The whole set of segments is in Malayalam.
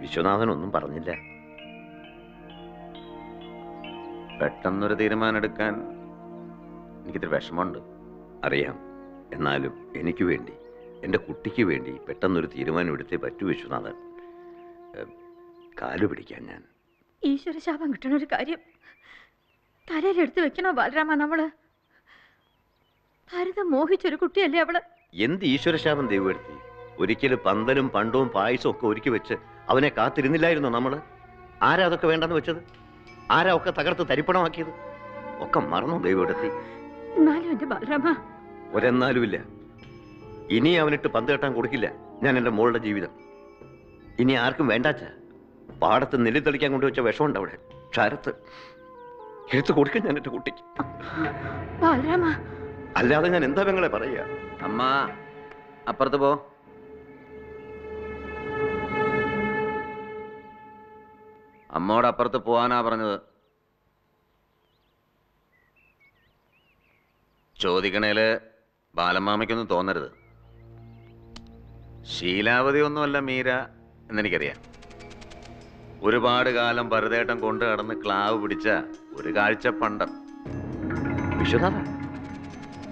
വിശ്വനാഥനൊന്നും പറഞ്ഞില്ല. പെട്ടെന്നൊരു തീരുമാനം എടുക്കാൻ എനിക്കിത്തിരി വിഷമമുണ്ട്, അറിയാം. എന്നാലും എനിക്ക് വേണ്ടി, എൻ്റെ കുട്ടിക്ക് വേണ്ടി പെട്ടെന്നൊരു തീരുമാനം എടുത്തേ പറ്റൂ വിശ്വനാഥൻ. കാലു പിടിക്കാൻ ഞാൻ. ഈശ്വര ശാപം കിട്ടണൊരു കാര്യം തലയിലെടുത്ത് വെക്കണോ ബാലരാമ? നമ്മള് ഭരതം മോഹിച്ചൊരു കുട്ടിയല്ലേ അവള്. എന്ത് ഈശ്വരശാപം ദൈവപ്പെടുത്തി? ഒരിക്കലും പന്തലും പണ്ടവും പായസവും ഒക്കെ ഒരുക്കി വെച്ച് അവനെ കാത്തിരുന്നില്ലായിരുന്നോ നമ്മള്? ആരാ അതൊക്കെ വേണ്ടെന്ന് വെച്ചത്? ആരാ ഒക്കെ തകർത്ത് തരിപ്പണമാക്കിയത്? ഒക്കെ മറന്നു ദൈവപ്പെടുത്തി. എന്നാലും എന്റെ ബാലരാമ, ഒരെന്നാലുമില്ല. ഇനി അവനിട്ട് പന്ത് കെട്ടാൻ കൊടുക്കില്ല ഞാൻ എൻ്റെ മോളുടെ ജീവിതം. ഇനി ആർക്കും വേണ്ടാച്ച. പാടത്ത് നെല്ലി തെളിക്കാൻ കൊണ്ടുവച്ച വിഷമുണ്ട് അവിടെ, ക്ഷാരത്ത്. എടുത്ത് കൊടുക്കും ഞാൻ എൻ്റെ കുട്ടിക്ക്. ബാലരാമ, അല്ലാതെ ഞാൻ എന്താ പെങ്ങളെ പറയുക? അമ്മ അപ്പുറത്ത് പോ. അമ്മോട് അപ്പുറത്ത് പോവാനാ പറഞ്ഞത്. ചോദിക്കണേല് ബാലമാമയ്ക്കൊന്നും തോന്നരുത്. ശീലാവതി ഒന്നുമല്ല മീര എന്നെനിക്കറിയാം. ഒരുപാട് കാലം ഭരതേട്ടം കൊണ്ടു കടന്ന് ക്ലാവ് പിടിച്ച ഒരു കാഴ്ച പണ്ടം. വിശ്വനാഥ,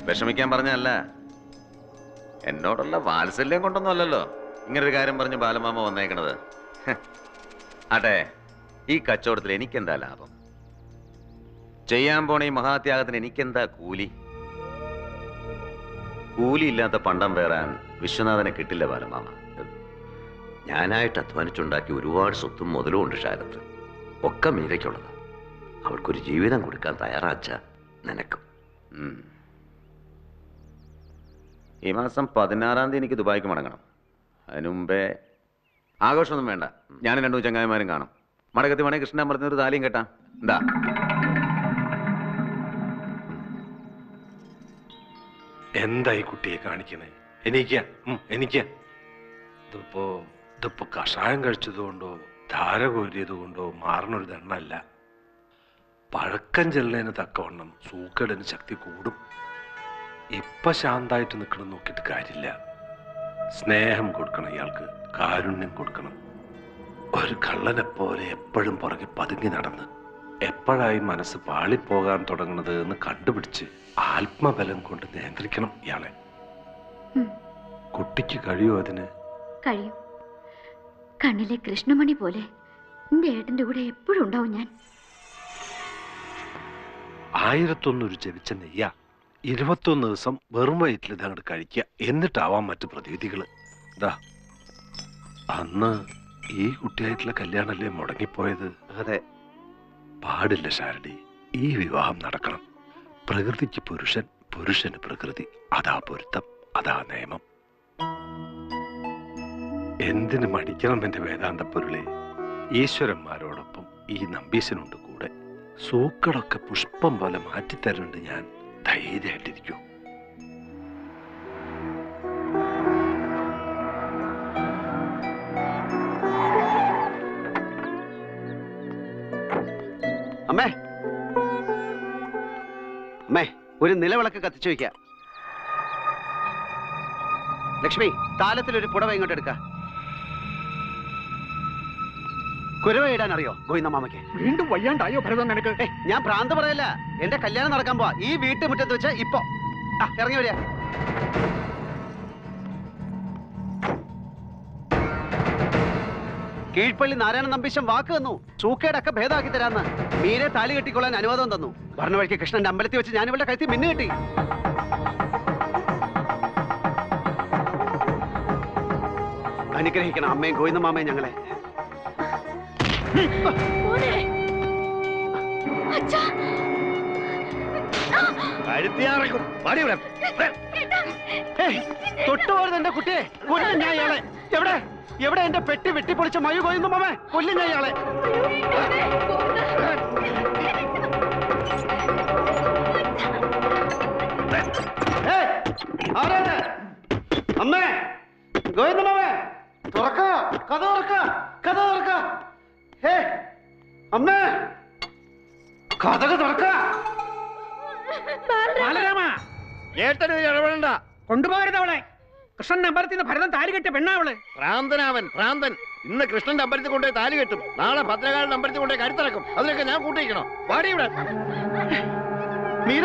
വിഷമിക്കാൻ പറഞ്ഞല്ല, എന്നോടുള്ള വാത്സല്യം കൊണ്ടൊന്നും അല്ലല്ലോ ഇങ്ങനൊരു കാര്യം പറഞ്ഞ് ബാലമാമ വന്നേക്കണത്. ആട്ടെ, ഈ കച്ചവടത്തിൽ എനിക്കെന്താ ലാഭം? ചെയ്യാൻ പോണ ഈ മഹാത്യാഗത്തിന് എനിക്കെന്താ കൂലി? കൂലിയില്ലാത്ത പണ്ടം പേറാൻ വിശ്വനാഥനെ കിട്ടില്ല ബാലമാമ. ഞാനായിട്ട് അധ്വാനിച്ചുണ്ടാക്കി ഒരുപാട് സ്വത്തും മുതലും ഉണ്ട് ക്ഷാരത്ത്. ഒക്കെ മീരയ്ക്കുള്ളത്. അവൾക്കൊരു ജീവിതം കൊടുക്കാൻ തയ്യാറാച്ച നിനക്കും. ഈ മാസം 16-ാം തീയതി എനിക്ക് ദുബായിക്ക് മടങ്ങണം. അതിനു മുമ്പേ ആഘോഷമൊന്നും വേണ്ട, ഞാനും 2 ചങ്ങായിമാരും കാണും. മടക്കത്തി മണി കൃഷ്ണൻ പറഞ്ഞൊരു താലിയും കേട്ടാ എന്താ? എന്തായി കുട്ടിയെ കാണിക്കണേ? എനിക്ക് ഇതിപ്പോ കഷായം കഴിച്ചതുകൊണ്ടോ ധാര കോരിയത് കൊണ്ടോ മാറണൊരു ദണ്ണല്ല. പഴക്കം ചെല്ലതിന് തക്കവണ്ണം സൂക്കേടിന് ശക്തി കൂടും. ഇപ്പൊ ശാന്തായിട്ട് നിൽക്കണം നോക്കിയിട്ട് കാര്യമില്ല. സ്നേഹം കൊടുക്കണം, ഇയാൾക്ക് കാരുണ്യം കൊടുക്കണം. ഒരു കള്ളനെ പോലെ എപ്പോഴും പുറകെ പതുങ്ങി നടന്ന് എപ്പോഴായി മനസ്സ് പാളിപ്പോകാൻ തുടങ്ങുന്നത് എന്ന് കണ്ടുപിടിച്ച് ആത്മബലം കൊണ്ട് നിയന്ത്രിക്കണം ഇയാളെ. കുട്ടിക്ക് കഴിയുമോ അതിന്? കഴിയും. കണ്ണിലെ കൃഷ്ണമണി പോലെ എന്റെ ഏട്ടന്റെ കൂടെ എപ്പോഴും ഉണ്ടാവും ഞാൻ. 1001 ജപിച്ച നെയ്യ 21 ദിവസം വെറും വയറ്റിൽ ഇതങ്ങോട്ട് കഴിക്കുക. എന്നിട്ടാവാം മറ്റു പ്രതിവിധികള്. ഇതാ അന്ന് ഈ കുട്ടിയായിട്ടുള്ള കല്യാണല്ലേ മുടങ്ങിപ്പോയത്? അതെ. പാടില്ല ശാരടി, ഈ വിവാഹം നടക്കണം. പ്രകൃതിക്ക് പുരുഷൻ, പുരുഷന് പ്രകൃതി. അതാ പൊരുത്തം, അതാ നിയമം. എന്തിനു മടിക്കണം എന്റെ വേദാന്ത പൊരുളെ? ഈശ്വരന്മാരോടൊപ്പം ഈ നമ്പീശനുണ്ട് കൂടെ. സൂക്കടൊക്കെ പുഷ്പം പോലെ മാറ്റിത്തരുന്നുണ്ട് ഞാൻ. ധൈര്യമായിട്ടിരിക്കൂ. അമ്മേ, അമ്മേ, ഒരു നിലവിളക്ക് കത്തിച്ചു വയ്ക്ക. ലക്ഷ്മി, താലത്തിലൊരു പുടവ ഇങ്ങോട്ട് എടുക്ക. കുരവ ഇടാൻ അറിയോ ഗോവിന്ദമാമയ്ക്ക്? വീണ്ടും വയ്യാണ്ടായോ ഭരതം നിനക്ക്? ഞാൻ ഭ്രാന്ത് പറയല്ല, എന്റെ കല്യാണം നടക്കാൻ പോവാ. ഈ വീട്ടുമുറ്റത്ത് വെച്ച് ഇപ്പൊ ഇറങ്ങി വരിക. കീഴ്പള്ളി നാരായണ നമ്പീശൻ വാക്ക് തന്നു, സൂക്കേടൊക്കെ ഭേദമാക്കി തരാന്ന്. മീരെ താലി കെട്ടിക്കൊള്ളാൻ അനുവാദം തന്നു. പറഞ്ഞ വഴിക്ക് കൃഷ്ണന്റെ അമ്പലത്തിൽ വെച്ച് ഞാൻ ഇവളുടെ കഴുത്തിൽ മിന്നു കെട്ടി. അനുഗ്രഹിക്കണം അമ്മയും ഗോവിന്ദമാമയും ഞങ്ങളെ. തൊട്ടുപോരുത് എന്റെ കുട്ടിയെ, കൊല്ലും ഞാൻ ഇയാളെ. എവിടെ എവിടെ എന്റെ പെട്ടി വെട്ടിപ്പൊളിച്ച മയു ഗോവിന്ദമാമേ, കൊല്ലും ഞാൻ ഇയാളെ. ആരാണ്? അമ്മേ, ഗോവിന്ദമാമേ, തുറക്ക, കഥ തുറക്ക, കഥ തുറക്ക. അമ്മേ, കഥക തുറക്ക. ഏട്ടന് ഇടപെടണ്ട. കൊണ്ടുപോകരുത് അവളെ. കൃഷ്ണൻ അമ്പലത്തിൽ നിന്ന് ഭരതം താലി കെട്ടിയ പെണ്ണാവള്. ഭ്രാന്തനാവൻ, ഭ്രാന്തൻ. ഇന്ന് കൃഷ്ണന്റെ അമ്പലത്തിൽ കൊണ്ടുപോയി താലി കെട്ടും, നാളെ ഭദ്രകാളിന്റെ അമ്പലത്തിൽ കൊണ്ടുപോയി കരുത്തിറക്കും. അതിനൊക്കെ ഞാൻ കൂട്ടിയിരിക്കണം. വാടി ഇവിടെ. മീര